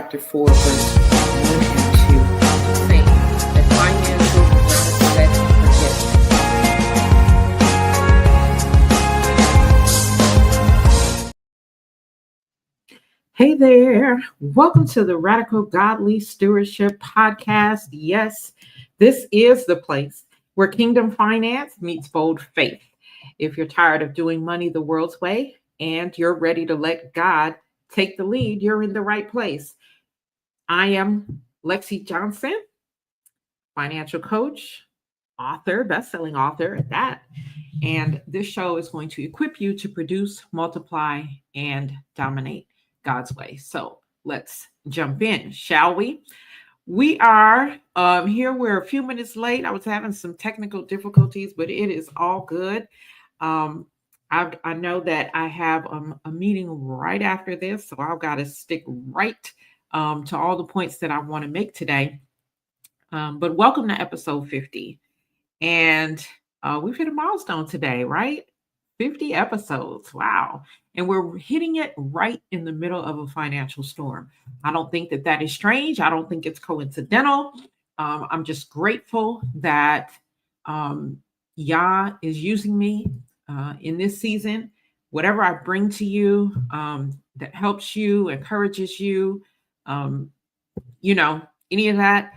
chapter 4, verse 1 and 2, saying that financial forget. Hey there, welcome to the Radical Godly Stewardship Podcast. Yes, this is the place where kingdom finance meets bold faith. If you're tired of doing money the world's way and you're ready to let God take the lead, you're in the right place. I am Lexi Johnson, financial coach, author, best-selling author at that. And this show is going to equip you to produce, multiply, and dominate God's way. So let's jump in, shall we? We are here. We're a few minutes late. I was having some technical difficulties, but it is all good. I know that I have a meeting right after this, so I've got to stick right to all the points that I want to make today. But welcome to episode 50. And we've hit a milestone today, right? 50 episodes. Wow. And we're hitting it right in the middle of a financial storm. I don't think that is strange. I don't think it's coincidental. I'm just grateful that Yah is using me in this season. Whatever I bring to you that helps you, encourages you, any of that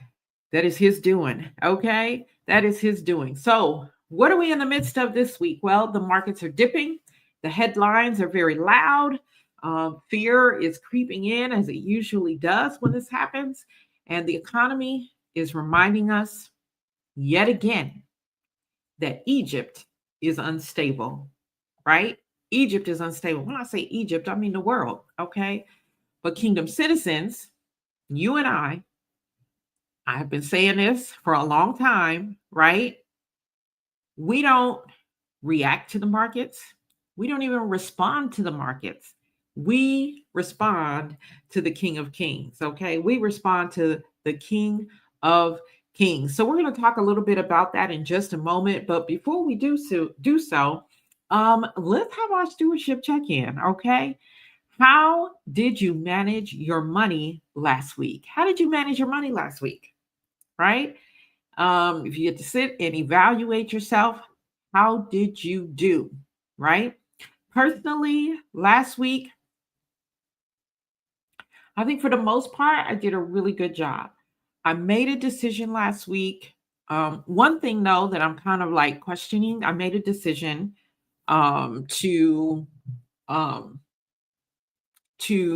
is his doing. Okay. That is his doing. So what are we in the midst of this week? Well, the markets are dipping. The headlines are very loud. Fear is creeping in as it usually does when this happens. And the economy is reminding us yet again that Egypt is unstable, right? Egypt is unstable. When I say Egypt, I mean the world, okay? But kingdom citizens, you and I have been saying this for a long time, right? We don't react to the markets. We don't even respond to the markets. We respond to the King of Kings, okay? We respond to the King of Kings. So we're going to talk a little bit about that in just a moment. But before we do so, let's have our stewardship check-in, okay? How did you manage your money last week? How did you manage your money last week, right? If you get to sit and evaluate yourself, how did you do, right? Personally, last week, I think for the most part, I did a really good job. I made a decision last week. One thing, though, that I'm kind of like questioning, I made a decision to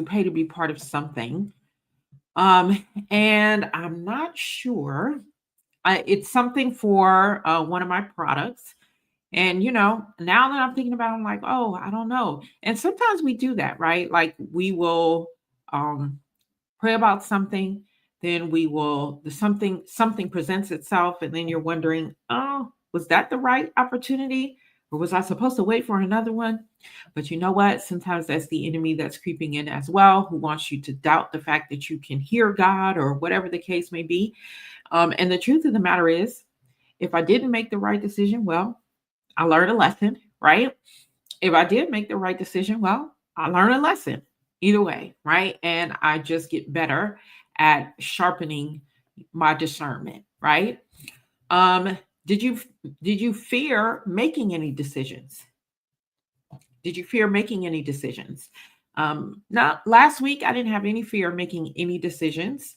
pay to be part of something. And I'm not sure. It's something for one of my products. And, now that I'm thinking about it, I'm like, oh, I don't know. And sometimes we do that, right? Like we will pray about something, then something presents itself. And then you're wondering, oh, was that the right opportunity? Or was I supposed to wait for another one? But you know what? Sometimes that's the enemy that's creeping in as well, who wants you to doubt the fact that you can hear God or whatever the case may be. And the truth of the matter is, if I didn't make the right decision, well, I learned a lesson, right? If I did make the right decision, well, I learned a lesson either way, right? And I just get better at sharpening my discernment, right? Did you fear making any decisions? Did you fear making any decisions? Not last week, I didn't have any fear of making any decisions.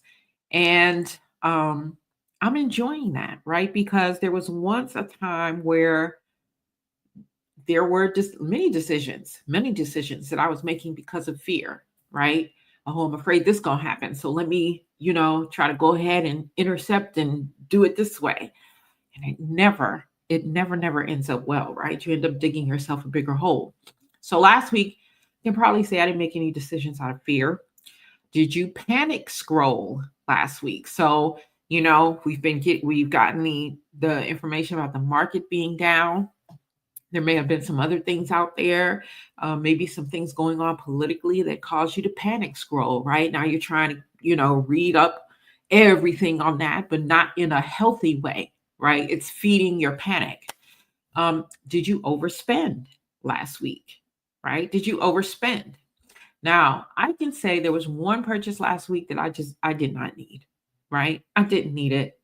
And I'm enjoying that, right? Because there was once a time where there were just many decisions that I was making because of fear, right? Oh, I'm afraid this is going to happen. So let me, try to go ahead and intercept and do it this way. And it never ends up well, right? You end up digging yourself a bigger hole. So last week, you can probably say I didn't make any decisions out of fear. Did you panic scroll last week? So, we've gotten the information about the market being down. There may have been some other things out there, maybe some things going on politically that cause you to panic scroll, right? Now you're trying to, read up everything on that, but not in a healthy way, right? It's feeding your panic. Did you overspend last week, right? Did you overspend? Now, I can say there was one purchase last week that I did not need, right? I didn't need it.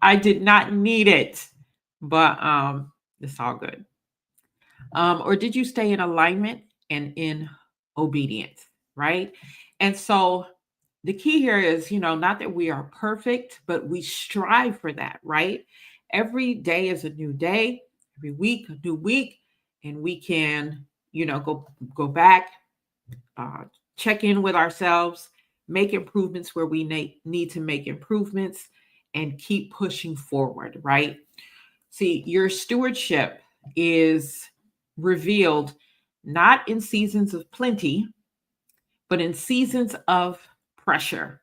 I did not need it. But it's all good. Or did you stay in alignment and in obedience, right? And so the key here is, not that we are perfect, but we strive for that, right? Every day is a new day, every week, a new week, and we can, go back, uh, check in with ourselves, make improvements where we need to make improvements, and keep pushing forward, right? See, your stewardship is revealed not in seasons of plenty, but in seasons of pressure.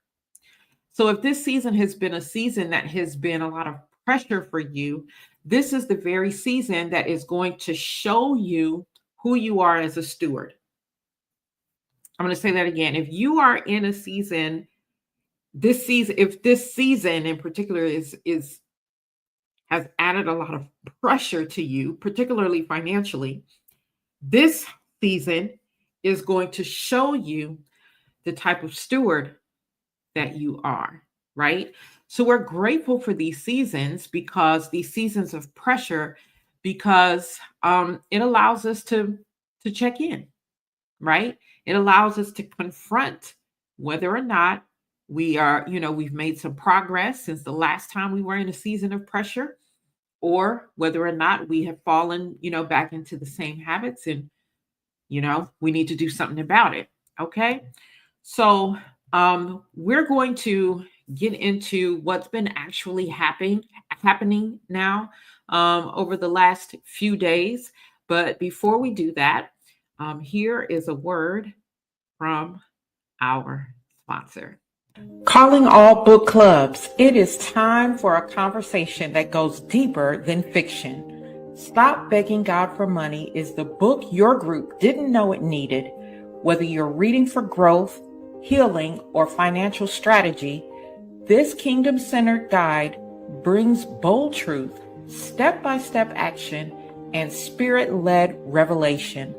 So, if this season has been a season that has been a lot of pressure for you, this is the very season that is going to show you who you are as a steward. I'm going to say that again. If you are in a season, if this season in particular is has added a lot of pressure to you, particularly financially, this season is going to show you the type of steward that you are, right? So we're grateful for these seasons, because these seasons of pressure, because it allows us to check in, right? It allows us to confront whether or not we've made some progress since the last time we were in a season of pressure, or whether or not we have fallen, back into the same habits, and we need to do something about it. Okay. So we're going to get into what's been actually happening now, over the last few days. But before we do that, here is a word from our sponsor. Calling all book clubs. It is time for a conversation that goes deeper than fiction. Stop Begging God for Money is the book your group didn't know it needed. Whether you're reading for growth, healing, or financial strategy, this kingdom-centered guide brings bold truth, step-by-step action, and spirit-led revelation.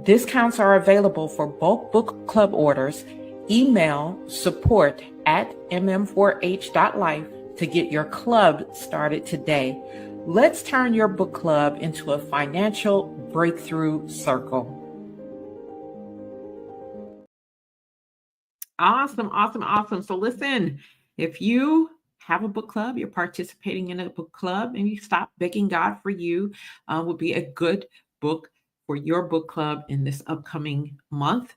Discounts are available for bulk book club orders. Email support@mm4h.life to get your club started today. Let's turn your book club into a financial breakthrough circle. Awesome, awesome, awesome. So listen, if you have a book club, you're participating in a book club, and you Stop Begging God for You would be a good book for your book club in this upcoming month,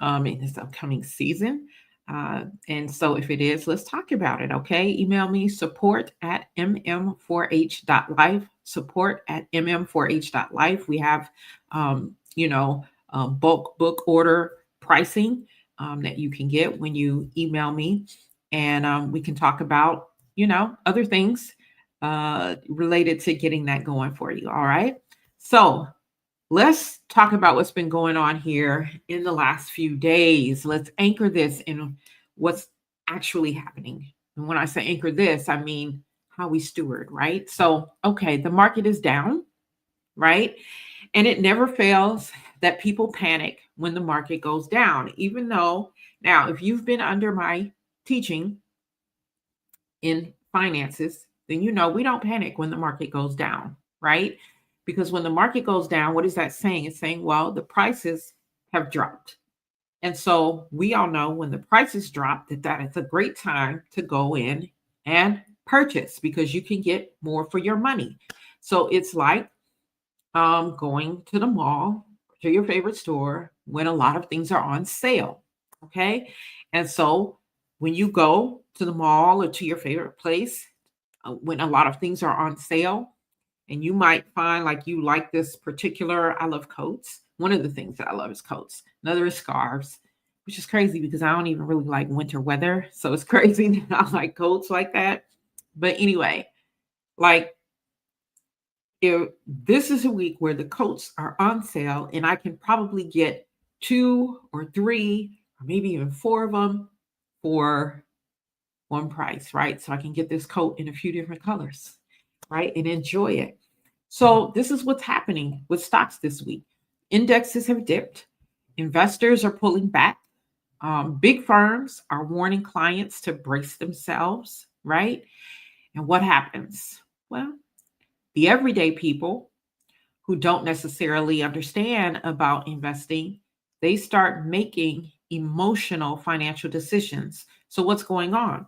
in this upcoming season. And so if it is, let's talk about it. Okay. Email me support@mm4h.life, support@mm4h.life. We have, bulk book order pricing that you can get when you email me. And we can talk about, other things related to getting that going for you. All right. So let's talk about what's been going on here in the last few days. Let's anchor this in what's actually happening. And when I say anchor this, I mean how we steward, right? So, okay, the market is down, right? And it never fails that people panic when the market goes down, even though, now, if you've been under my teaching in finances, then we don't panic when the market goes down, right? Because when the market goes down, what is that saying? It's saying, well, the prices have dropped. And so we all know when the prices drop, that is a great time to go in and purchase, because you can get more for your money. So it's like going to the mall, to your favorite store, when a lot of things are on sale. Okay. And so when you go to the mall or to your favorite place, when a lot of things are on sale, and you might find like you like this particular, I love coats. One of the things that I love is coats. Another is scarves, which is crazy because I don't even really like winter weather. So it's crazy that I like coats like that. But anyway, like, if this is a week where the coats are on sale, and I can probably get 2 or 3 or maybe even 4 of them for one price, right? So I can get this coat in a few different colors, right? And enjoy it. So this is what's happening with stocks this week. Indexes have dipped. Investors are pulling back. Big firms are warning clients to brace themselves, right? And what happens? Well, the everyday people who don't necessarily understand about investing, they start making emotional financial decisions. So, what's going on?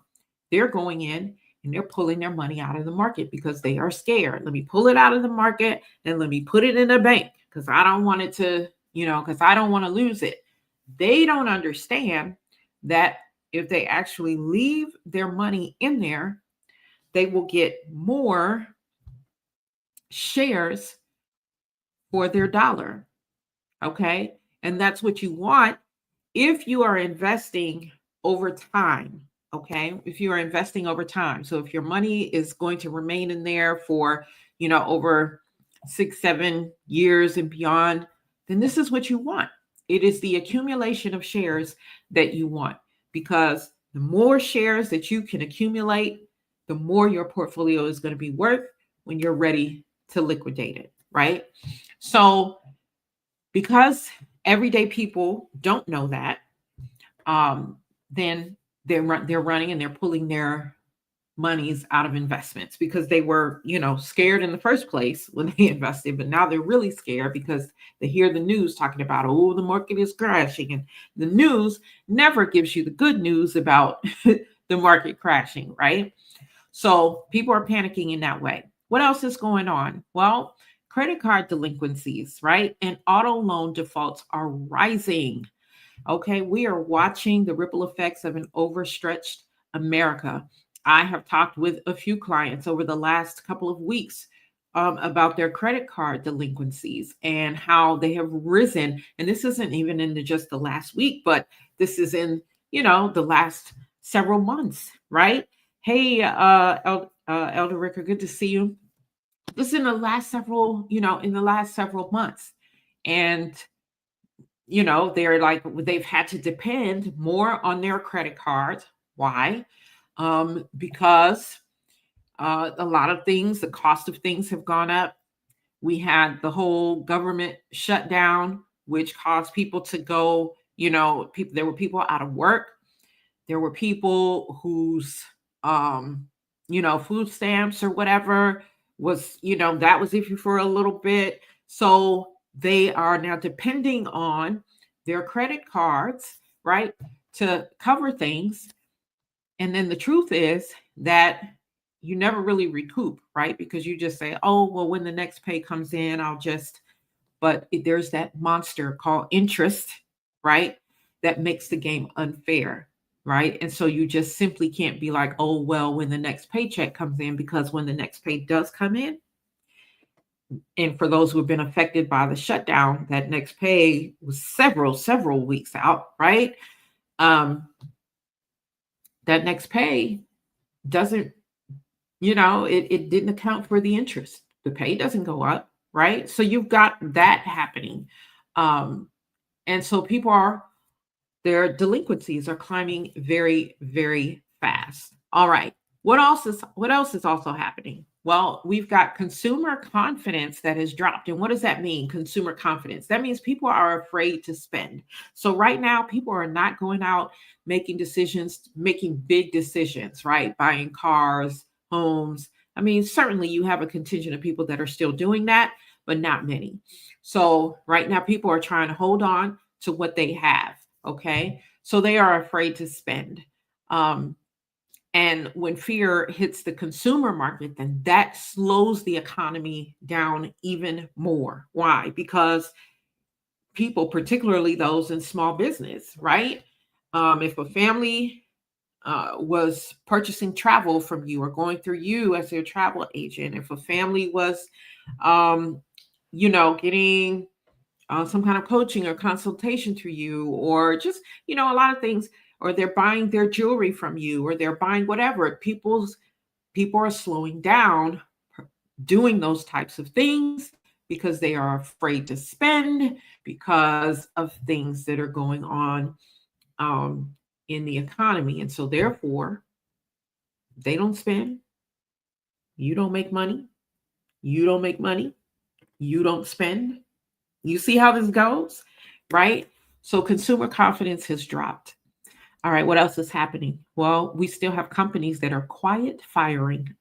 They're going in and they're pulling their money out of the market because they are scared. Let me pull it out of the market and let me put it in a bank because I don't want it to, because I don't want to lose it. They don't understand that if they actually leave their money in there, they will get more shares for their dollar. Okay. And that's what you want if you are investing over time. Okay. If you are investing over time. So if your money is going to remain in there for, over 6, 7 years and beyond, then this is what you want. It is the accumulation of shares that you want because the more shares that you can accumulate, the more your portfolio is going to be worth when you're ready to liquidate it. Right. So because everyday people don't know that, then they're running and they're pulling their monies out of investments because they were, scared in the first place when they invested, but now they're really scared because they hear the news talking about, oh, the market is crashing, and the news never gives you the good news about the market crashing, right? So people are panicking in that way. What else is going on? Well, credit card delinquencies, right? And auto loan defaults are rising. Okay, we are watching the ripple effects of an overstretched America. I have talked with a few clients over the last couple of weeks about their credit card delinquencies and how they have risen. And this isn't even in just the last week, but this is in, the last several months, right? Hey, Elder Ricker, good to see you. This is in the last several months. And they're like, they've had to depend more on their credit cards. Why? Because a lot of things, the cost of things have gone up. We had the whole government shutdown, which caused people to go, there were people out of work. There were people whose, food stamps or whatever was, that was iffy for a little bit. So they are now depending on their credit cards, right, to cover things. And then the truth is that you never really recoup, right? Because you just say, oh, well, when the next pay comes in, but there's that monster called interest, right? That makes the game unfair, right? And so you just simply can't be like, oh, well, when the next paycheck comes in, because when the next pay does come in, and for those who have been affected by the shutdown, that next pay was several weeks out, right? Um, that next pay doesn't, it didn't account for the interest. The pay doesn't go up, right? So you've got that happening. And so their delinquencies are climbing very, very fast. All right. What else is also happening? Well, we've got consumer confidence that has dropped. And what does that mean? Consumer confidence. That means people are afraid to spend. So right now, people are not going out making big decisions, right? Buying cars, homes. I mean, certainly you have a contingent of people that are still doing that, but not many. So right now, people are trying to hold on to what they have. Okay. So they are afraid to spend. Um, and when fear hits the consumer market, then that slows the economy down even more. Why? Because people, particularly those in small business, right? If a family was purchasing travel from you or going through you as their travel agent, if a family was, getting some kind of coaching or consultation through you, or just, a lot of things, or they're buying their jewelry from you, or they're buying whatever. People are slowing down doing those types of things because they are afraid to spend because of things that are going on in the economy. And so therefore, they don't spend, you don't make money, you don't make money, you don't spend, You see how this goes, right? So consumer confidence has dropped. All right, what else is happening? Well, we still have companies that are quiet firing.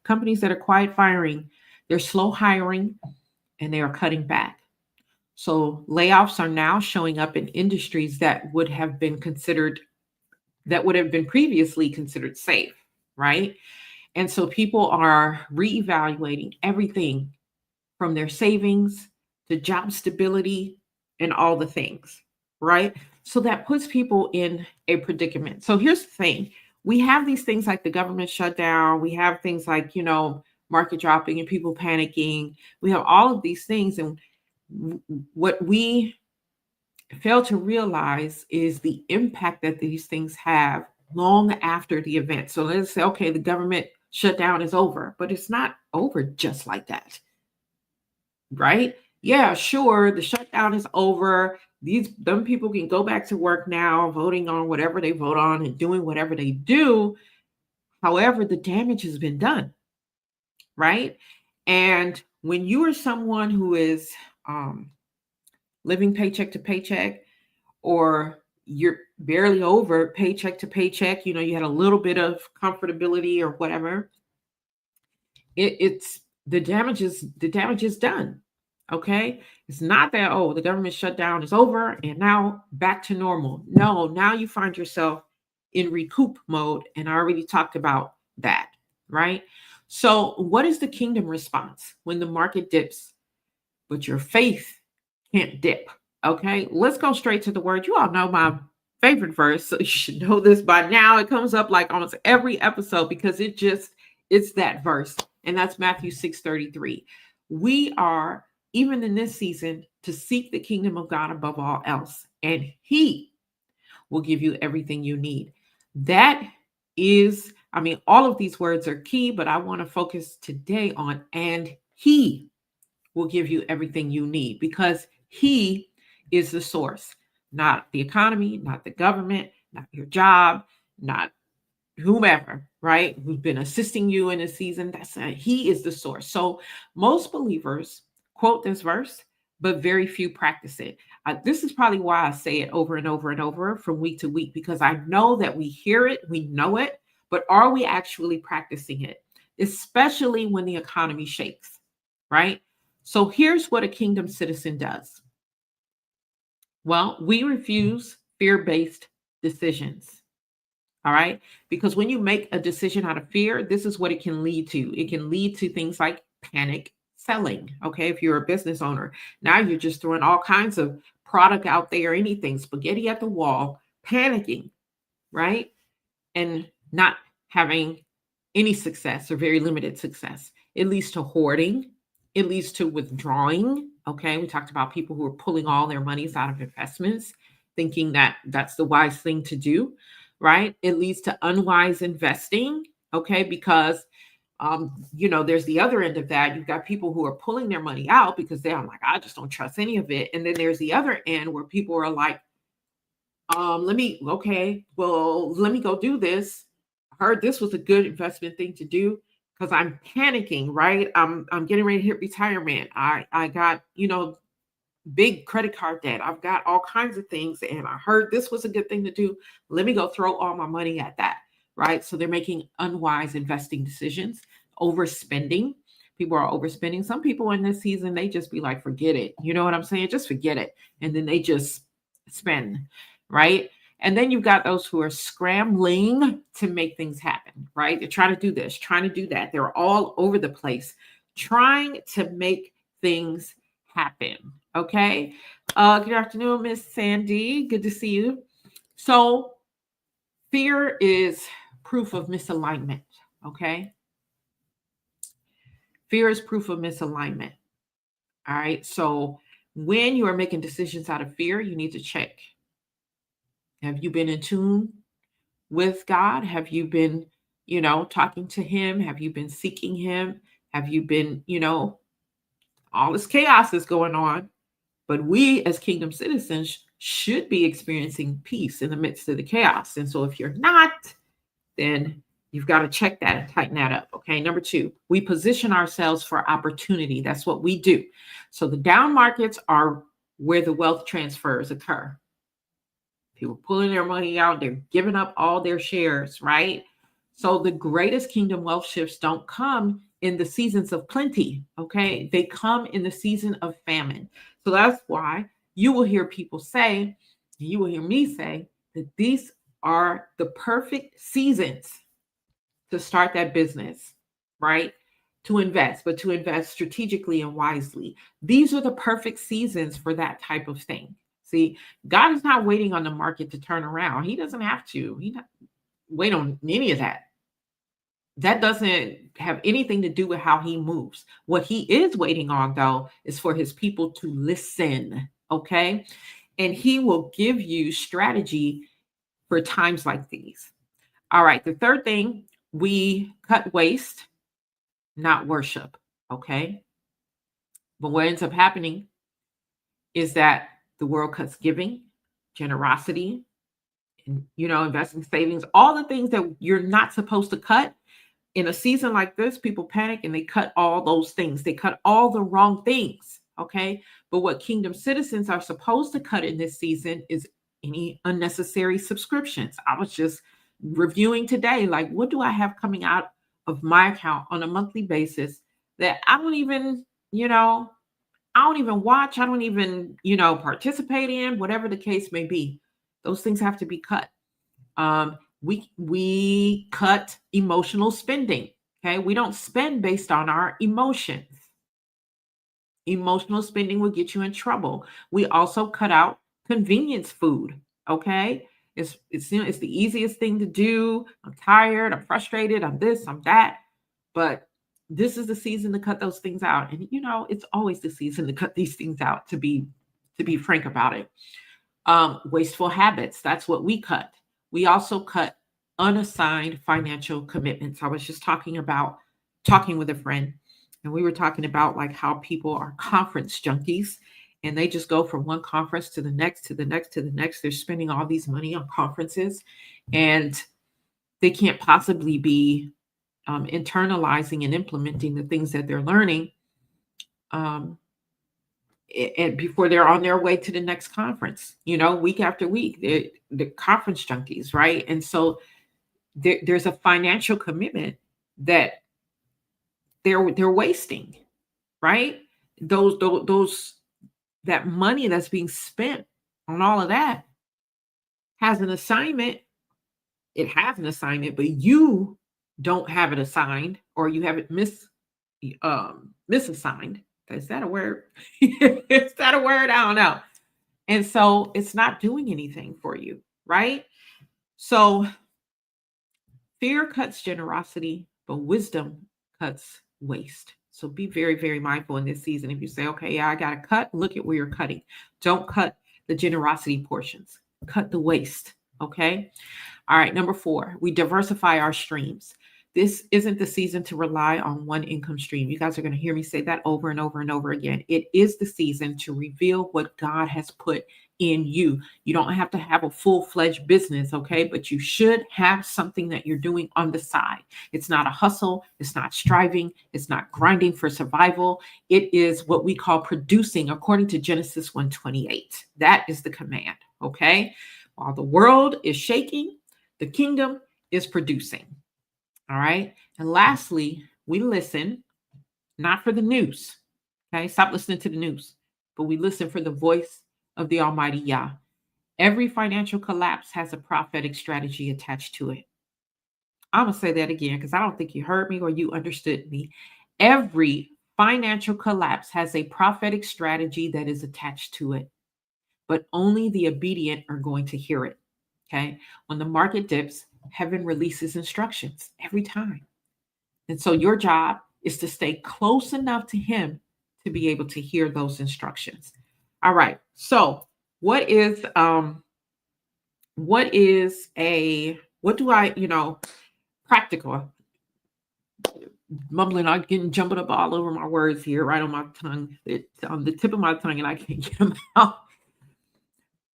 Companies that are quiet firing. They're slow hiring and they are cutting back. So layoffs are now showing up in industries that would have been previously considered safe, right? And so people are reevaluating everything from their savings to job stability and all the things, right? So that puts people in a predicament. So here's the thing, we have these things like the government shutdown, we have things like, market dropping and people panicking. We have all of these things. And what we fail to realize is the impact that these things have long after the event. So let's say, okay, the government shutdown is over, but it's not over just like that, right? Yeah, sure, the shutdown is over. These them people can go back to work now, voting on whatever they vote on and doing whatever they do. However, the damage has been done, right? And when you are someone who is um, living paycheck to paycheck, or you're barely over paycheck to paycheck, you had a little bit of comfortability or whatever, it's the damage is done. Okay, it's not that, oh, the government shutdown is over and now back to normal. No, now you find yourself in recoup mode, and I already talked about that, right? So what is the kingdom response when the market dips but your faith can't dip? Okay, let's go straight to the word. You all know my favorite verse, so you should know this by now. It comes up like almost every episode because it's that verse, and that's Matthew 6:33. We are, even in this season, to seek the kingdom of God above all else, and He will give you everything you need. That is, I mean, all of these words are key, but I want to focus today on and He will give you everything you need because He is the source, not the economy, not the government, not your job, not whomever, right? Who's been assisting you in a season. He is the source. So most believers quote this verse, but very few practice it. This is probably why I say it over and over and over from week to week, because I know that we hear it, we know it, but are we actually practicing it? Especially when the economy shakes, right? So here's what a kingdom citizen does. Well, we refuse fear based decisions. All right. Because when you make a decision out of fear, this is what it can lead to. It can lead to things like panic selling. Okay. If you're a business owner, now you're just throwing all kinds of product out there, anything, spaghetti at the wall, panicking, right? And not having any success or very limited success. It leads to hoarding. It leads to withdrawing. Okay. We talked about people who are pulling all their monies out of investments, thinking that that's the wise thing to do, right? It leads to unwise investing. Okay. Because, there's the other end of that. You've got people who are pulling their money out because they're like, I just don't trust any of it. And then there's the other end where people are like, let me go do this. I heard this was a good investment thing to do because I'm panicking, right? I'm getting ready to hit retirement. I got, big credit card debt. I've got all kinds of things and I heard this was a good thing to do. Let me go throw all my money at that, right? So they're making unwise investing decisions, overspending. People are overspending. Some people in this season, they just be like, forget it. You know what I'm saying? Just forget it. And then they just spend, right? And then you've got those who are scrambling to make things happen, right? They're trying to do this, trying to do that. They're all over the place, trying to make things happen. Okay. Good afternoon, Miss Sandy. Good to see you. So, fear is proof of misalignment. Okay. Fear is proof of misalignment. All right. So, when you are making decisions out of fear, you need to check. Have you been in tune with God? Have you been, talking to Him? Have you been seeking Him? Have you been, all this chaos is going on? But we as kingdom citizens should be experiencing peace in the midst of the chaos. And so if you're not, then You've got to check that and tighten that up. Okay. Number two, we position ourselves for opportunity. That's what we do. So the down markets are where the wealth transfers occur. People pulling their money out, they're giving up all their shares, right? So the greatest kingdom wealth shifts don't come in the seasons of plenty, okay? They come in the season of famine. So that's why you will hear people say, you will hear me say, that these are the perfect seasons to start that business, right? To invest, but to invest strategically and wisely. These are the perfect seasons for that type of thing. See, God is not waiting on the market to turn around. He doesn't have to. He not wait on any of that. That doesn't have anything to do with how he moves. What he is waiting on, though, is for his people to listen. Okay. And he will give you strategy for times like these. All right. The third thing, we cut waste, not worship. Okay. But what ends up happening is that the world cuts giving, generosity, and, investing, savings, all the things that you're not supposed to cut. In a season like this, people panic and they cut all those things. They cut all the wrong things. Okay. But what kingdom citizens are supposed to cut in this season is any unnecessary subscriptions. I was just reviewing today, like, what do I have coming out of my account on a monthly basis that I don't even, I don't even watch, I don't even, participate in, whatever the case may be. Those things have to be cut. We cut emotional spending. Okay, we don't spend based on our emotions. Emotional spending will get you in trouble. We also cut out convenience food. Okay, it's the easiest thing to do. I'm tired. I'm frustrated. I'm this. I'm that. But this is the season to cut those things out. And it's always the season to cut these things out. To be frank about it, wasteful habits. That's what we cut. We also cut unassigned financial commitments. I was just talking with a friend, and we were talking about like how people are conference junkies and they just go from one conference to the next, to the next, to the next. They're spending all these money on conferences and they can't possibly be internalizing and implementing the things that they're learning and before they're on their way to the next conference, week after week. They're conference junkies, right? And so there's a financial commitment that they're wasting, right? Those that money that's being spent on all of that has an assignment. It has an assignment, but you don't have it assigned, or you have it misassigned. Is that a word? Is that a word? I don't know. And so it's not doing anything for you, right? So fear cuts generosity, but wisdom cuts waste. So be very, very mindful in this season. If you say, okay, yeah, I got to cut, look at where you're cutting. Don't cut the generosity portions, cut the waste. Okay. All right. Number 4, we diversify our streams. This isn't the season to rely on one income stream. You guys are going to hear me say that over and over and over again. It is the season to reveal what God has put in you. You don't have to have a full-fledged business, okay? But you should have something that you're doing on the side. It's not a hustle. It's not striving. It's not grinding for survival. It is what we call producing according to Genesis 1:28. That is the command, okay? While the world is shaking, the kingdom is producing. All right. And lastly, we listen not for the news. Okay. Stop listening to the news, but we listen for the voice of the Almighty Yah. Every financial collapse has a prophetic strategy attached to it. I'm going to say that again because I don't think you heard me or you understood me. Every financial collapse has a prophetic strategy that is attached to it, but only the obedient are going to hear it. Okay. When the market dips, heaven releases instructions every time. And so your job is to stay close enough to him to be able to hear those instructions. All right. So what do I, practical, mumbling, I'm getting jumbled up all over my words here, right on my tongue. It's on the tip of my tongue and I can't get them out.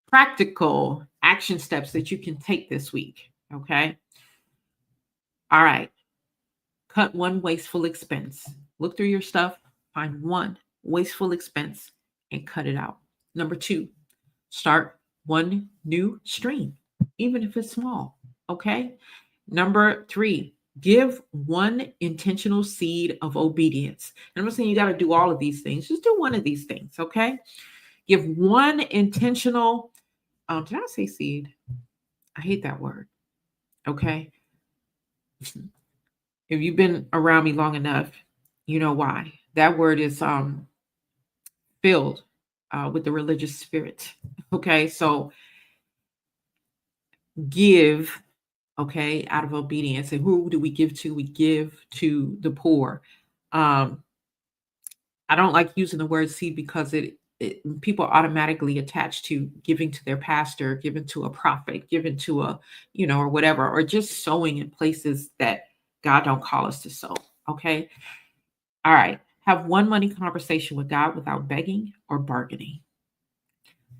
Practical action steps that you can take this week. Okay. All right. Cut one wasteful expense. Look through your stuff, find one wasteful expense and cut it out. Number two, start one new stream, even if it's small. Okay. Number three, give one intentional seed of obedience. And I'm not saying you got to do all of these things, just do one of these things. Okay. Give one intentional, did I say seed? I hate that word. Okay. If you've been around me long enough, you know why. That word is filled with the religious spirit. Okay, so give, okay, out of obedience. And who do we give to? We give to the poor. Um, I don't like using the word seed because it people automatically attach to giving to their pastor, giving to a prophet, giving to a, or whatever, or just sowing in places that God don't call us to sow. Okay. All right. Have one money conversation with God without begging or bargaining.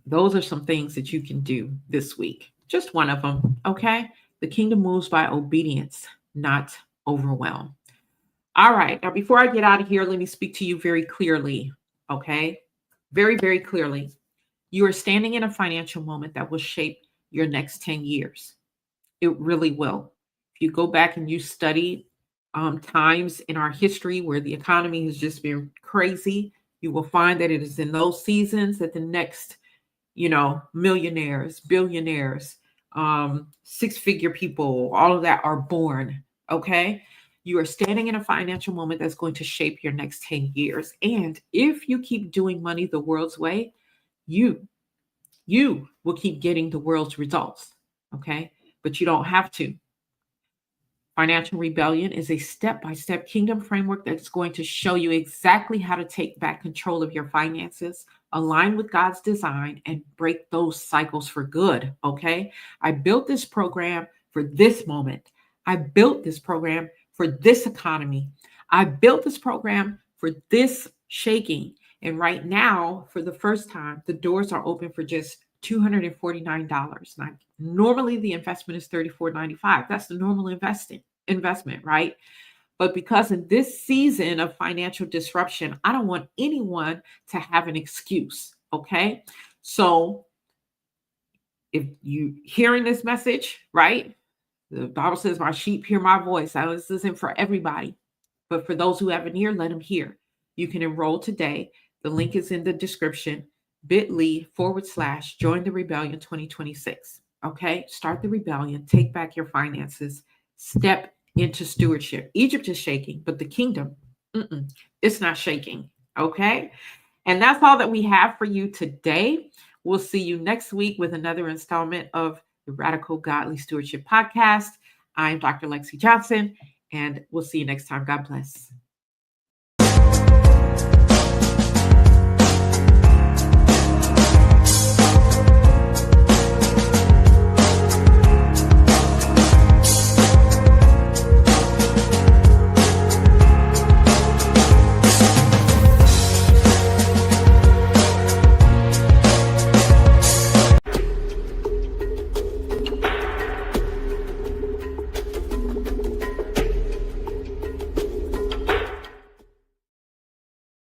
Those are some things that you can do this week. Just one of them. Okay. The kingdom moves by obedience, not overwhelm. All right. Now, before I get out of here, let me speak to you very clearly. Okay. Very, very clearly. You are standing in a financial moment that will shape your next 10 years. It really will. If you go back and you study times in our history where the economy has just been crazy, you will find that it is in those seasons that the next, millionaires, billionaires, six-figure people, all of that are born. Okay. You are standing in a financial moment that's going to shape your next 10 years. And if you keep doing money the world's way, you you will keep getting the world's results. Okay. But you don't have to. Financial Rebellion is a step by step kingdom framework that's going to show you exactly how to take back control of your finances, align with God's design, and break those cycles for good. Okay. I built this program for this moment. I built this program for this economy. I built this program for this shaking. And right now, for the first time, the doors are open for just $249. Now, normally the investment is $34.95. That's the normal investment, right? But because in this season of financial disruption, I don't want anyone to have an excuse. Okay. So if you hearing this message, right? The Bible says, my sheep hear my voice. Now, this isn't for everybody, but for those who have an ear, let them hear. You can enroll today. The link is in the description, bit.ly/join the rebellion 2026. Okay. Start the rebellion, take back your finances, step into stewardship. Egypt is shaking, but the kingdom, it's not shaking. Okay. And that's all that we have for you today. We'll see you next week with another installment of the Radical Godly Stewardship Podcast. I'm Dr. Lexi Johnson, and we'll see you next time. God bless.